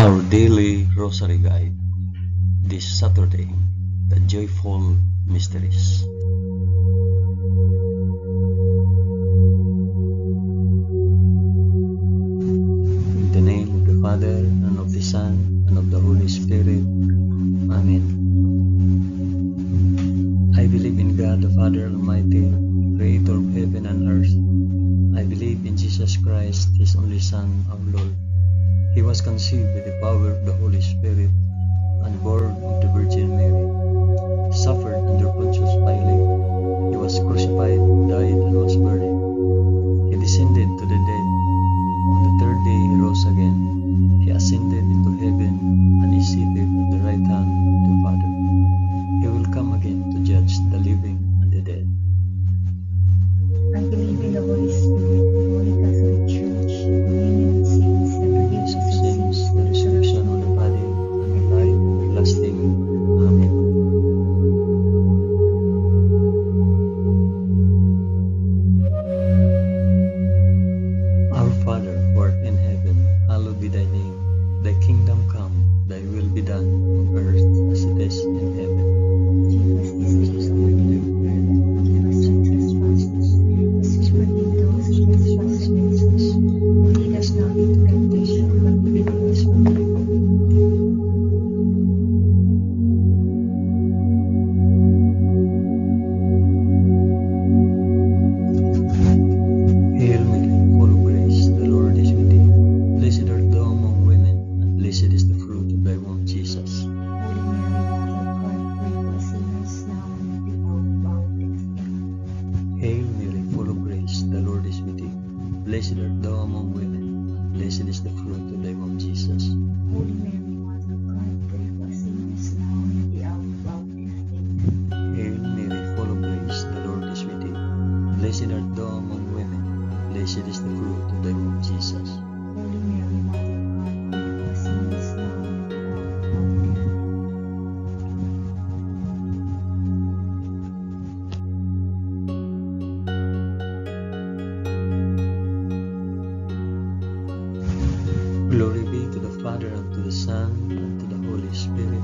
Our daily Rosary Guide this Saturday, the Joyful Mysteries. In the name of the Father, and of the Son, and of the Holy Spirit. Amen. I believe in God the Father Almighty, Creator of heaven and earth. I believe in Jesus Christ, His only Son, our Lord. He was conceived by the power of the Holy Spirit and born of the Virgin Mary. Suffered under Pontius Pilate. He was crucified, died, and was buried. He descended to the dead. On the third day he rose again. He ascended into heaven and is seated at the right hand of the Father. He will come again to judge the living and the dead. I believe in the Holy Spirit, the Holy Catholic Church, the communion of saints, the forgiveness of sins, The resurrection of the body, and the life everlasting. Amen. Our Father, who art in heaven, hallowed be thy name. Thy kingdom come, thy will be done, on earth as it is in heaven. Give us this day our daily bread, and forgive us our trespasses, as we forgive those who trespass against us. And lead us not into temptation, but deliver us from evil. Hail Mary, full of grace, the Lord is with thee. Blessed art thou among women, and blessed is the fruit of thy womb, Jesus. Holy Mary, Mother of God, pray for us sinners, now and at the hour of our death. Amen. Hail Mary, full of grace, the Lord is with thee. Blessed art thou among women, and blessed is the fruit of thy womb, Jesus. Holy Mary, Mother of God, pray for us sinners, now and at the hour of our death. Amen. Hail Mary, full of grace, the Lord is with thee. Blessed art thou among women, and blessed is the fruit of thy womb, Jesus. Holy Mary, Mother of God, pray for us sinners, now and at the hour of our death. Glory be to the Father, and to the Son, and to the Holy Spirit.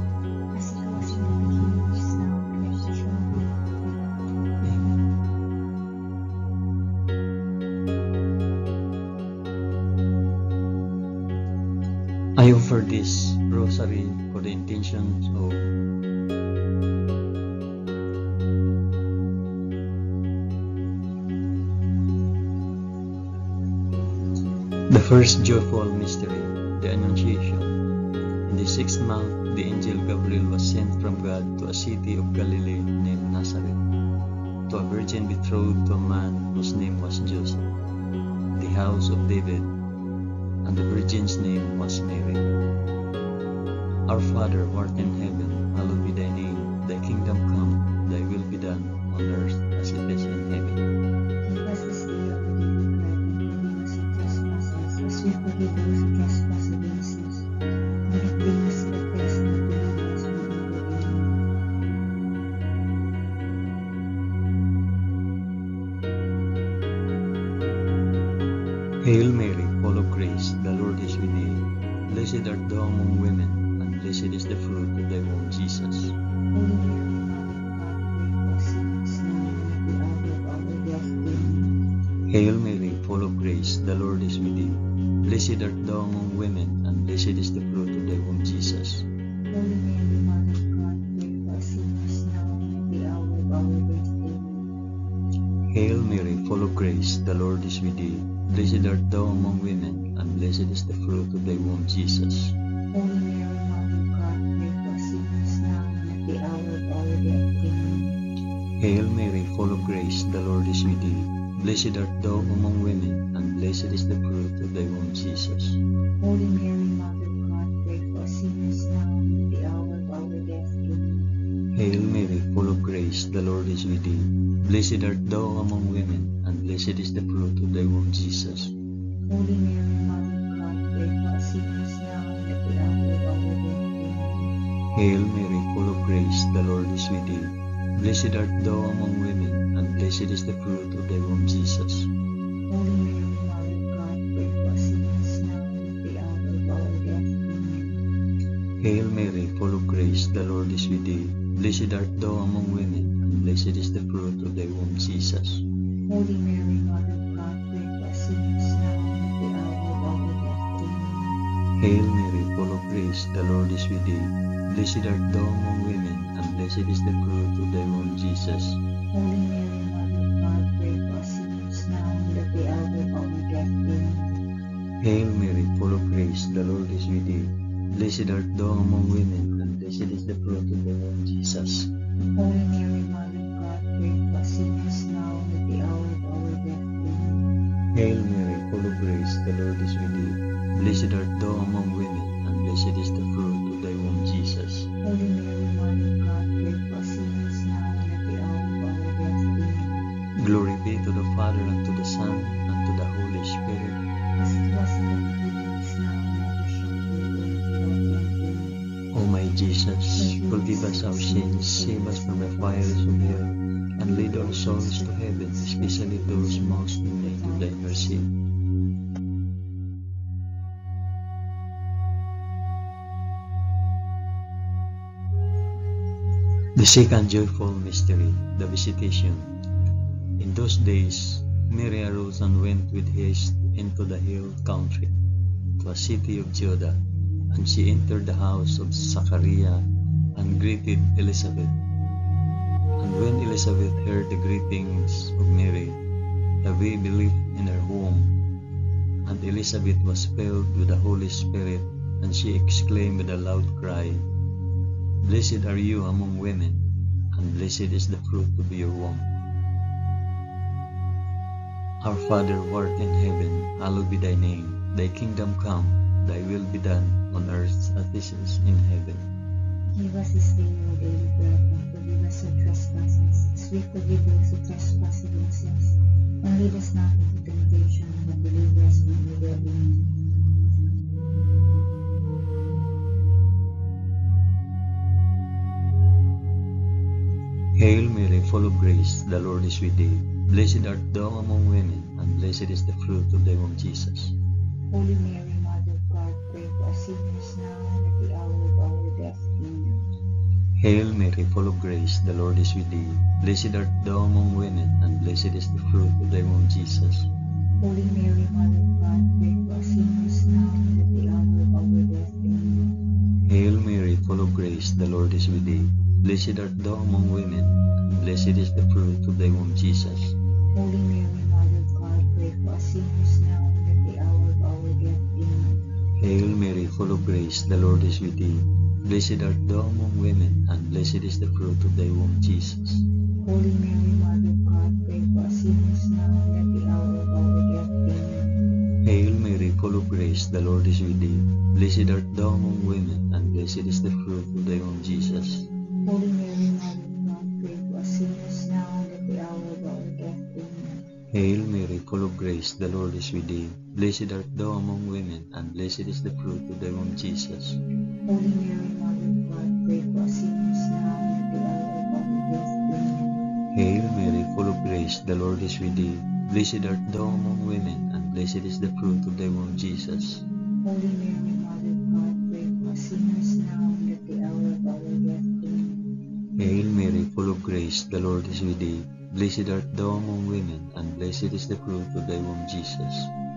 As it was in the beginning, is now, and ever shall be, world without end. Amen. I offer this rosary for the intentions of the first joyful mystery, the Annunciation. In the 6th month, the angel Gabriel was sent from God to a city of Galilee named Nazareth, to a virgin betrothed to a man whose name was Joseph, the house of David, and the virgin's name was Mary. Our Father, who art in heaven, hallowed be thy name. Thy kingdom come, thy will be done, on earth as it is in heaven. Give us this day our daily bread, and forgive us our trespasses, as we forgive those who trespass against us. And do not bring us to test, but deliver us from evil. Amen. Hail Mary, full of grace, the Lord is with thee. Blessed art thou among women, and blessed is the fruit of thy womb, Jesus. Holy Mary, Mother of God, pray for us sinners, now and at the hour of our death. Amen. Hail Mary, full of grace, the Lord is with thee. Blessed art thou among women, and blessed is the fruit of thy womb, Jesus. Holy Mary, Mother of God, pray for us sinners, now and at the hour of our death. Amen. Hail Mary, full of grace, the Lord is with thee. Blessed art thou among women, and blessed is the fruit of thy womb, Jesus. Holy Mary, Mother of God, pray for us sinners, now and at the hour of our death. Amen. Hail Mary, full of grace, the Lord is with thee. Blessed art thou among women, and blessed is the fruit of thy womb, Jesus. Holy Mary, Mother of God, pray for us sinners, now and at the hour of our death. Amen. Hail Mary, full of grace, the Lord is with thee. Blessed art thou among women, and blessed is the fruit of thy womb, Jesus. Holy Mary, Mother of God, pray for us sinners, now and at the hour of our death. Amen. Hail Mary, full of grace, the Lord is with thee. Blessed art thou among women, and blessed is the fruit of thy womb, Jesus. Holy Mary, Mother of God, pray for us sinners now and at the hour of our death. Amen. Hail Mary, full of grace, the Lord is with thee. Blessed art thou among women, and blessed is the fruit of thy womb, Jesus. Holy Mary, Mother of God, pray for us sinners now and at the hour of our death. Amen. Hail Mary, full of grace, the Lord is with thee. Blessed art thou among women, and blessed is the fruit of thy womb, Jesus. Holy Mary, Mother of God, pray for us sinners now and at the hour of our death. Amen. Hail Mary, full of grace, the Lord is with thee. Blessed art thou among women, and blessed is the fruit of thy womb, Jesus. Holy Mary, Mother of God, pray for us sinners now and at the hour of our death. Amen. Hail Mary, full of grace, the Lord is with thee. Blessed art thou among women, and blessed is the fruit of thy womb, Jesus. Holy Mary, Mother of God, pray for us sinners now and at the hour of our death. Amen. Glory be to the Father, and to the Son, and to the Holy Spirit. As it was in the beginning, is now, and ever shall be, world without end. Amen. O my Jesus, forgive us our sins, save us from the fires of hell, and lead all souls to heaven, especially those most in need of thy mercy. The second joyful mystery, the Visitation. In those days, Mary arose and went with haste into the hill country, to a city of Judah, and she entered the house of Zachariah and greeted Elizabeth. And when Elizabeth heard the greetings of Mary, the baby leaped in her womb, and Elizabeth was filled with the Holy Spirit, and she exclaimed with a loud cry, Blessed are you among women, and blessed is the fruit of your womb. Our Father who art in heaven, hallowed be thy name. Thy kingdom come, thy will be done, on earth as it is in heaven. Give us this day our daily bread, and forgive us our trespasses, as we forgive those who trespass against us. And lead us not into temptation, but deliver us from evil. Amen. Hail Mary, full of grace, the Lord is with thee. Blessed art thou among women, and blessed is the fruit of thy womb, Jesus. Holy Mary, Mother of God, pray for us sinners now and at the hour of our death. Amen. Hail Mary, full of grace, the Lord is with thee. Blessed art thou among women, and blessed is the fruit of thy womb, Jesus. Holy Mary, Mother of God, pray for us sinners now and at the hour of our death. Amen. Hail Mary, full of grace, the Lord is with thee. Blessed art thou among women, and blessed is the fruit of thy womb, Jesus. Holy Mary, Mother of God, pray for us sinners now and at the hour of our death. Amen. Hail Mary, full of grace, the Lord is with thee. Blessed art thou among women, and blessed is the fruit of thy womb, Jesus. Holy Mary, Mother of God, pray for us sinners now and at the hour of our death. Amen. Hail Mary, full of grace, the Lord is with thee. Blessed art thou among women, and blessed is the fruit of thy womb, Jesus. Holy Mary, Mother of God, pray for us sinners now and at the hour of our death. Amen. Hail Mary, full of grace, the Lord is with thee. Blessed art thou among women, and blessed is the fruit of thy womb, Jesus. Holy Mary, Mother of God, pray for us sinners now and at the hour of our death. Amen. Hail Mary, full of grace, the Lord is with thee. Blessed art thou among women, and blessed is the fruit of thy womb, Jesus. Holy Mary, Mother of God, pray for us sinners now and at the hour of our death. Amen. Hail Mary, full of grace, the Lord is with thee. Blessed art thou among women, and blessed is the fruit of thy womb, Jesus.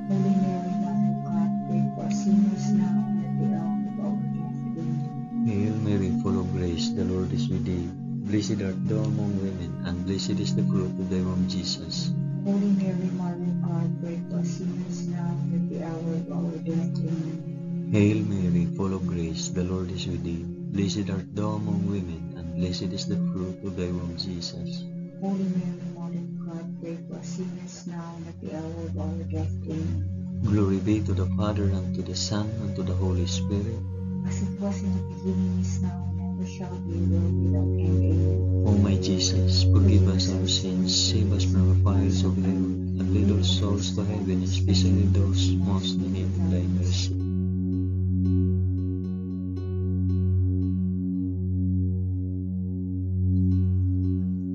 Holy Mary, Mother of God, pray for us sinners now and at the hour of our death. Amen. Hail Mary, full of grace, the Lord is with thee. Blessed art thou among women, and blessed is the fruit of thy womb, Jesus. Holy Mary, Mother of God, pray for us sinners now and at the hour of our death. Amen. Hail Mary, full of grace, the Lord is with thee. Blessed art thou among women, and blessed is the fruit of thy womb, Jesus. Holy Mary, Mother of God, pray for us sinners now and at the hour of our death. Amen. Glory be to the Father, and to the Son, and to the Holy Spirit. As it was in the beginning, is now, and ever shall be, world without end. Amen. O my Jesus, forgive us our sins, save us from the fires of hell, and lead all souls to heaven, especially those most in need of thy mercy.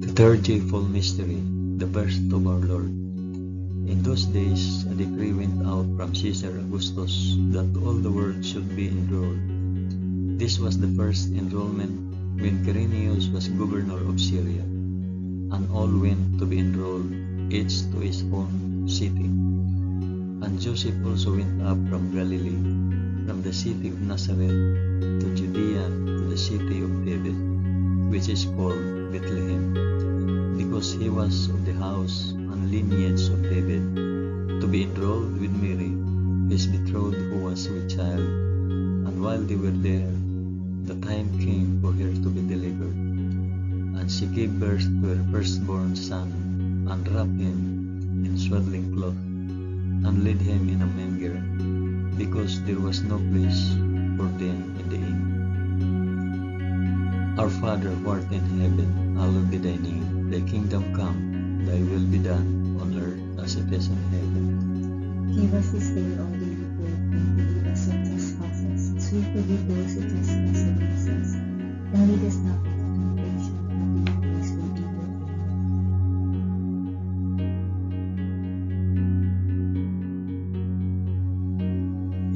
The third joyful mystery, the birth of our Lord. In those days, a decree went out from Caesar Augustus that all the world should be enrolled. This was the first enrollment when Quirinius was governor of Syria, and all went to be enrolled, each to his own city. And Joseph also went up from Galilee, from the city of Nazareth to Judea, to the city of David, which is called Bethlehem, because he was of the house and lineage of David, to be enrolled with Mary, his betrothed, who was with child. And while they were there, the time came for her to be delivered. And she gave birth to her firstborn son, and wrapped him in swaddling cloth, and laid him in a manger, because there was no place for them in the inn. Our Father who art in heaven, hallowed be thy name. Thy kingdom come, thy will be done, on earth as it is in heaven. Give us this day our daily bread, and forgive us our trespasses, as we forgive those who trespass against us. And lead us not into temptation, but deliver us from evil.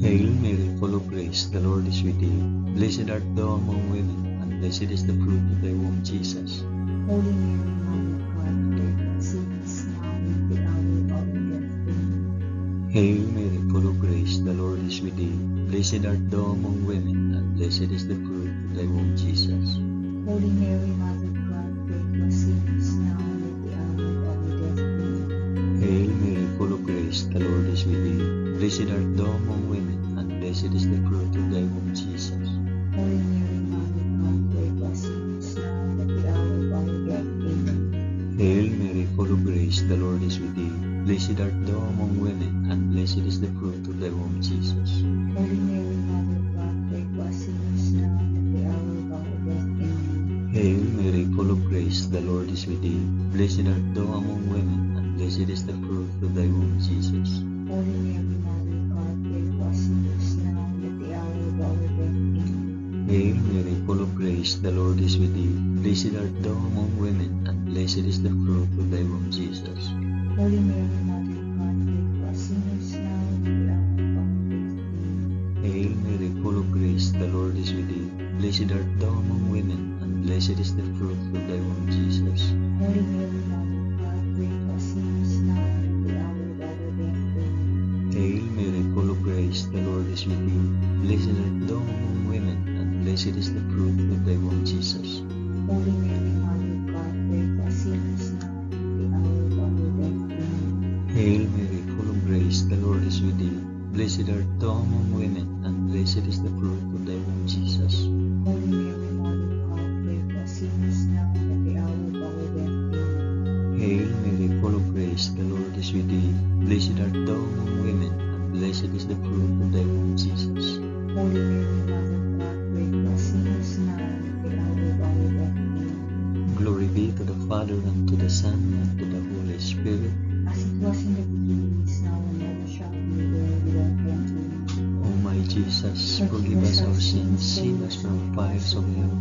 Hail Mary, full of grace, the Lord is with thee. Blessed art thou among women, and blessed is the fruit of thy womb, Jesus. Holy Mary, Mother of God, pray for us sinners, now and at the hour of our death. Amen. Hail Mary, full of grace, the Lord is with thee. Blessed art thou among women, and blessed is the fruit of thy womb, Jesus. Holy Mary, Mother of God, pray for us sinners, now and at the hour of our death. Amen. Hail Mary, full of grace, the Lord is with thee. Blessed art thou among women, and blessed is the fruit of thy womb, Jesus. Holy Mary, Mother of God, pray for us sinners, now and at the hour of our death. Amen. Hail Mary, full of grace, the Lord is with thee. Blessed art thou among women, and blessed is the fruit of thy womb, Jesus. Holy Mary, Mother of God, pray for us sinners, now and at the hour of our death. Amen. Hail Mary, full of grace, the Lord is with thee. Blessed art thou among women, and blessed is the fruit of thy womb, Jesus. Holy Mary, Mother of God, pray for us sinners, now and at the hour of our death. Amen. Hail Mary, full of grace, the Lord is with thee. Blessed art thou among women, and blessed is the fruit of thy womb, Jesus. Holy Mary, Mother of God, pray for us sinners, now and at the hour of our death. Amen. Hail Mary, full of grace, the Lord is with thee. Blessed art thou among women, and blessed is the fruit of thy womb, Jesus. Holy Mary, Mother of God, pray for us sinners, now and at the hour of our death. Amen. Hail Mary, full of grace, the Lord is with thee. Blessed art thou among women, and blessed is the fruit of thy womb, Jesus. Holy Mary, Mother of God, pray for us sinners, now and at the hour of our death. Amen. Hail Mary, full of grace, the Lord is with thee. Blessed art thou among women, and blessed is the fruit of thy womb, Jesus. Holy Mary, Mother of God, pray for us sinners, now and at the hour of our death. Amen. Hail Mary, full of grace, the Lord is with thee. Blessed art thou among women, and blessed is the fruit of thy womb, Jesus. Holy Mary, Mother of God, pray for us sinners, now and at the hour of our death. Amen. Glory be to the Father, and to the Son, and to the Holy Spirit. As it was in the beginning, is now, and ever shall be, world without end. Amen. O my Jesus, forgive us our sins, save us from fires of hell,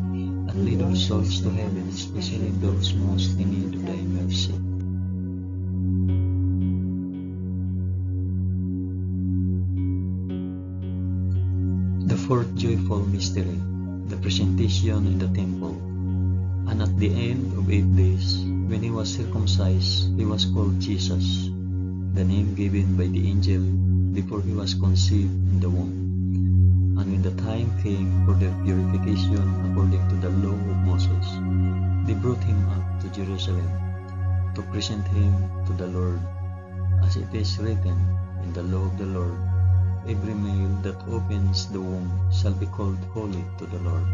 and lead all souls to heaven, especially those most in need of thy mercy. The fourth joyful mystery, the presentation in the temple. And at the end of 8 days, when he was circumcised, he was called Jesus, the name given by the angel before he was conceived in the womb. And when the time came for their purification according to the law of Moses, they brought him up to Jerusalem to present him to the Lord, as it is written in the law of the Lord, every male that opens the womb shall be called holy to the Lord,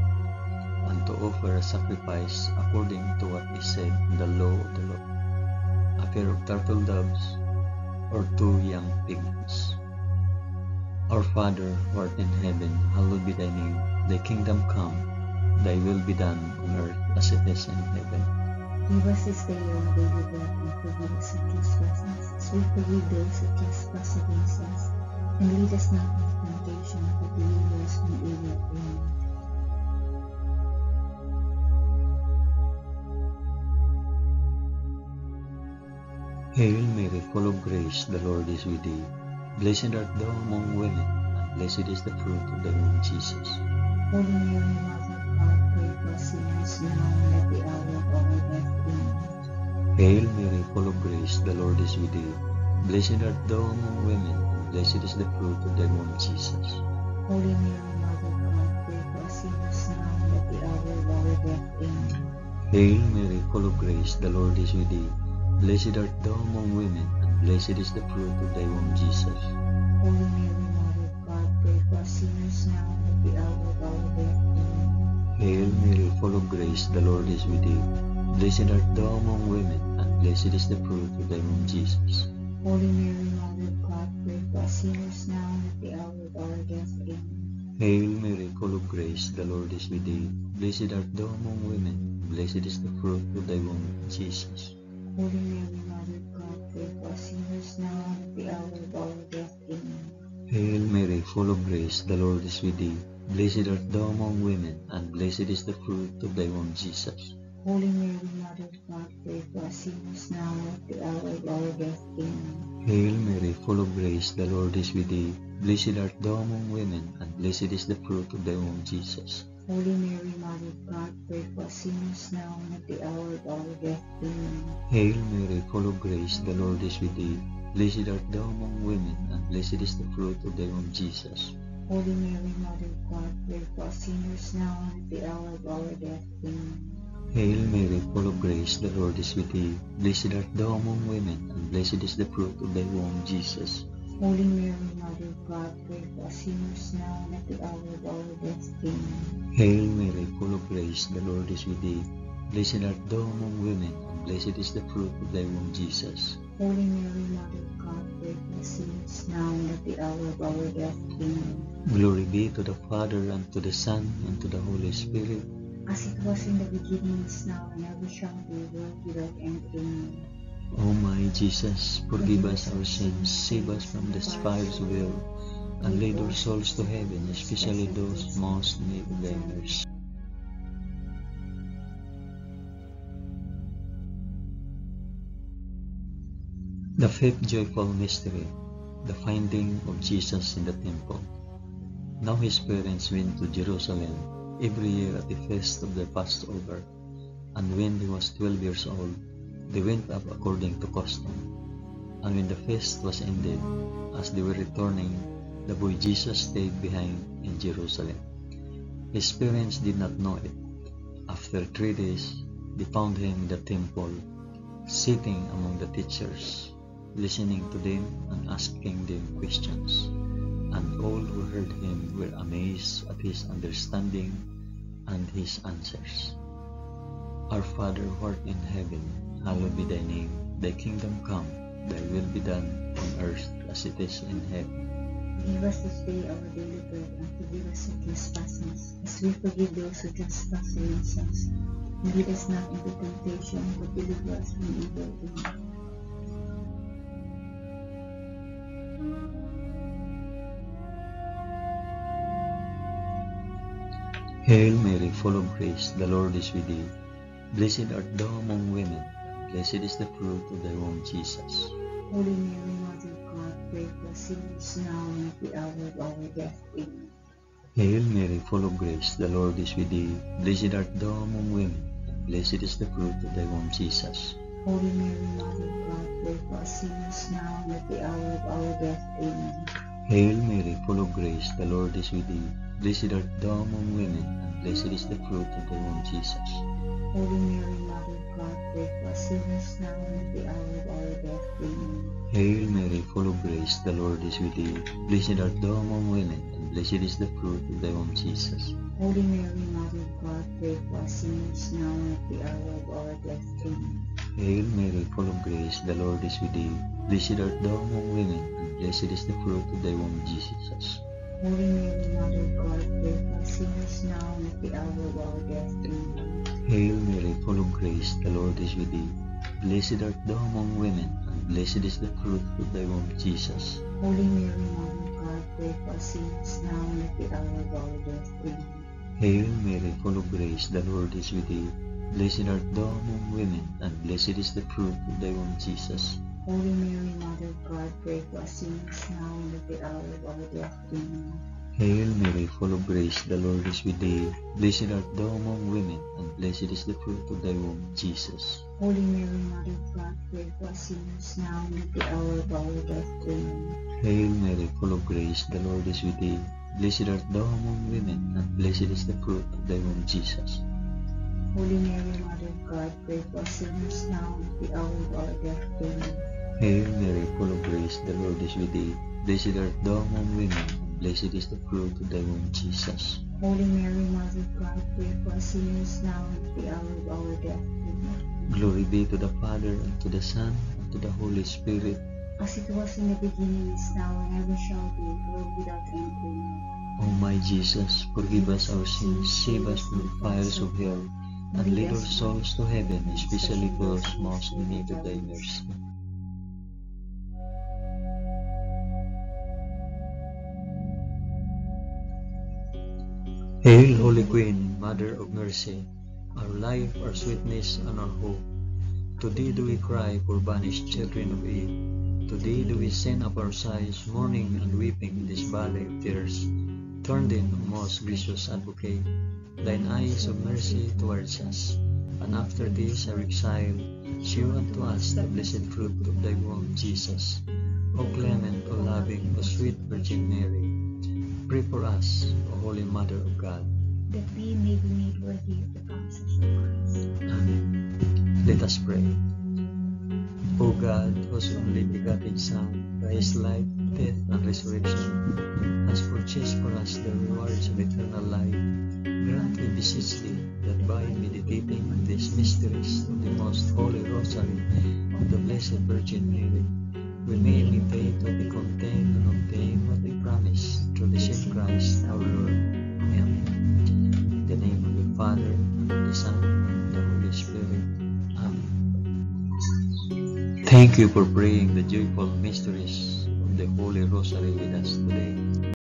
and to offer a sacrifice according to what is said in the law of the Lord, a pair of turtle doves or 2 young piglets. Our Father, who art in heaven, hallowed be thy name. Thy kingdom come, thy will be done on earth as it is in heaven. Give us this day our daily bread, and forgive us our trespasses, as we forgive those who trespass against us. And lead us not into temptation, but deliver us from evil. Amen. Hail Mary, full of grace, the Lord is with thee. Blessed art thou among women, and blessed is the fruit of thy womb, Jesus. Holy Mary, Mother of God, pray for us sinners now and at the hour of our death. Amen. Hail Mary, full of grace, the Lord is with thee. Blessed art thou among women, and blessed is the fruit of thy womb, Jesus. Holy Mary, Mother of God, pray for us sinners now and at the hour of our death. Amen. Hail Mary, full of grace, the Lord is with thee. Blessed art thou among women, and blessed is the fruit of thy womb, Jesus. Holy Mary, Mother of God, pray for us sinners now and at the hour of our death. Amen. Hail Mary, full of grace, the Lord is with thee. Blessed art thou among women, and blessed is the fruit of thy womb, Jesus. Holy Mary, Mother of God, pray for us sinners now and at the hour of our death. Amen. Hail Mary, full of grace, the Lord is with thee. Blessed art thou among women, and blessed is the fruit of thy womb, Jesus. Holy Mary, Mother of God, pray for us sinners now and at the hour of our death. Amen. Hail Mary, full of grace, the Lord is with thee. Blessed art thou among women, and blessed is the fruit of thy womb, Jesus. Holy Mary, Mother of God, pray for us sinners now and at the hour of our death. Amen. Hail Mary, full of grace, the Lord is with thee. Blessed art thou among women, and blessed is the fruit of thy womb, Jesus. Holy Mary, Mother of God, pray for us sinners now and at the hour of our death. Amen. Hail Mary, full of grace, the Lord is with thee. Blessed art thou among women, and blessed is the fruit of thy womb, Jesus. Holy Mary, Mother of God, pray for us sinners now and at the hour of our death. Amen. Hail Mary, full of grace, the Lord is with thee. Blessed art thou among women, and blessed is the fruit of thy womb, Jesus. Holy Mary, Mother of God, pray for us sinners now and at the hour of our death. Amen. Hail Mary, full of grace, the Lord is with thee. Blessed art thou among women, and blessed is the fruit of thy womb, Jesus. Holy Mary, Mother of God, pray for us sinners now and at the hour of our death. Amen. Glory be to the Father, and to the Son, and to the Holy Spirit. As it was in the beginning, is now, and ever shall be, world without end. Amen. O my Jesus, forgive us our sins, save us from the fires of hell, and lead our souls to heaven, especially those most in need of thy mercy. The fifth joyful mystery, the finding of Jesus in the temple. Now his parents went to Jerusalem every year at the feast of the Passover, and when he was 12 years old, they went up according to custom. And when the feast was ended, as they were returning, the boy Jesus stayed behind in Jerusalem. His parents did not know it. After 3 days, they found him in the temple, sitting among the teachers, listening to them and asking them questions. And all who heard him were amazed at his understanding and his answers. Our Father who art in heaven, hallowed be thy name. Thy kingdom come, thy will be done on earth as it is in heaven. Give us this day our daily bread, and forgive us our trespasses, as we forgive those who trespass against us. And lead us not into temptation, but deliver us from evil. Amen. Hail Mary, full of grace, the Lord is with thee. Blessed art thou among women, and blessed is the fruit of thy womb, Jesus. Holy Mary, Mother of God, pray for us sinners now and at the hour of our death. Amen. Hail Mary, full of grace, the Lord is with thee. Blessed art thou among women, and blessed is the fruit of thy womb, Jesus. Holy Mary, Mother of God, pray for us sinners now and at the hour of our death. Amen. Hail Mary, full of grace, the Lord is with thee. Blessed art thou among women, and blessed is the fruit of thy womb, Jesus. Holy Mary, Mother of God, pray for us sinners now and at the hour of our death. Amen. Hail Mary, full of grace, the Lord is with thee. Blessed art thou among women, and blessed is the fruit of thy womb, Jesus. Holy Mary, Mother of God, pray for us sinners now and at the hour of our death. Amen. Hail Mary, full of grace, the Lord is with thee. Blessed art thou among women, and blessed is the fruit of thy womb, Jesus. Holy Mary, Mother of God, pray for us sinners now and at the hour of our death. Amen. Hail Mary, full of grace, the Lord is with thee. Blessed art thou among women, and blessed is the fruit of thy womb, Jesus. Holy Mary, Mother of God, pray for us sinners now and at the hour of our death. Amen. Hail Mary, full of grace, the Lord is with thee. Blessed art thou among women, and blessed is the fruit of thy womb, Jesus. Holy Mary, Mother of God, pray for us sinners now and at the hour of our death. Amen. Hail Mary, full of grace, the Lord is with thee. Blessed art thou among women, and blessed is the fruit of thy womb, Jesus. Holy Mary, Mother of God, pray for us sinners now and at the hour of our death. Amen. Hail Mary, full of grace, the Lord is with thee. Blessed art thou among women, and blessed is the fruit of thy womb, Jesus. Holy Mary, Mother of God, pray for us sinners now and at the hour of our death. Amen. Hail Mary, full of grace, the Lord is with thee. Blessed art thou among women, and blessed is the fruit of thy womb, Jesus. Holy Mary, Mother of God, pray for us sinners now and at the hour of our death. Amen. Glory be to the Father, and to the Son, and to the Holy Spirit. As it was in the beginning, is now, and ever shall be, world without end. Amen. O my Jesus, forgive us our sins, save us from the fires of hell, and lead our souls to heaven, especially those most in need of thy mercy. Hail, Holy Queen, Mother of Mercy, our life, our sweetness, and our hope. To thee do we cry, poor banished children of Eve. To thee do we send up our sighs, mourning and weeping in this valley of tears. Turn then, O most gracious Advocate, thine eyes of mercy towards us, and after this our exile, shew unto us the blessed fruit of thy womb, Jesus. O clement, O loving, O sweet Virgin Mary, pray for us, O Holy Mother of God. that we may be made worthy of the promises of Christ. Amen. Let us pray. O God, whose only begotten Son, by his life, death, and resurrection, has purchased for us the rewards of eternal life, grant, we beseech thee, that by meditating on these mysteries of the most holy Rosary of the Blessed Virgin Mary, we may imitate what they contain and obtain what they promise, through the same Christ our Lord. Amen. In the name of the Father, and of the Son, and of the Holy Spirit. Amen. Thank you for praying the joyful mysteries of the Holy Rosary with us today.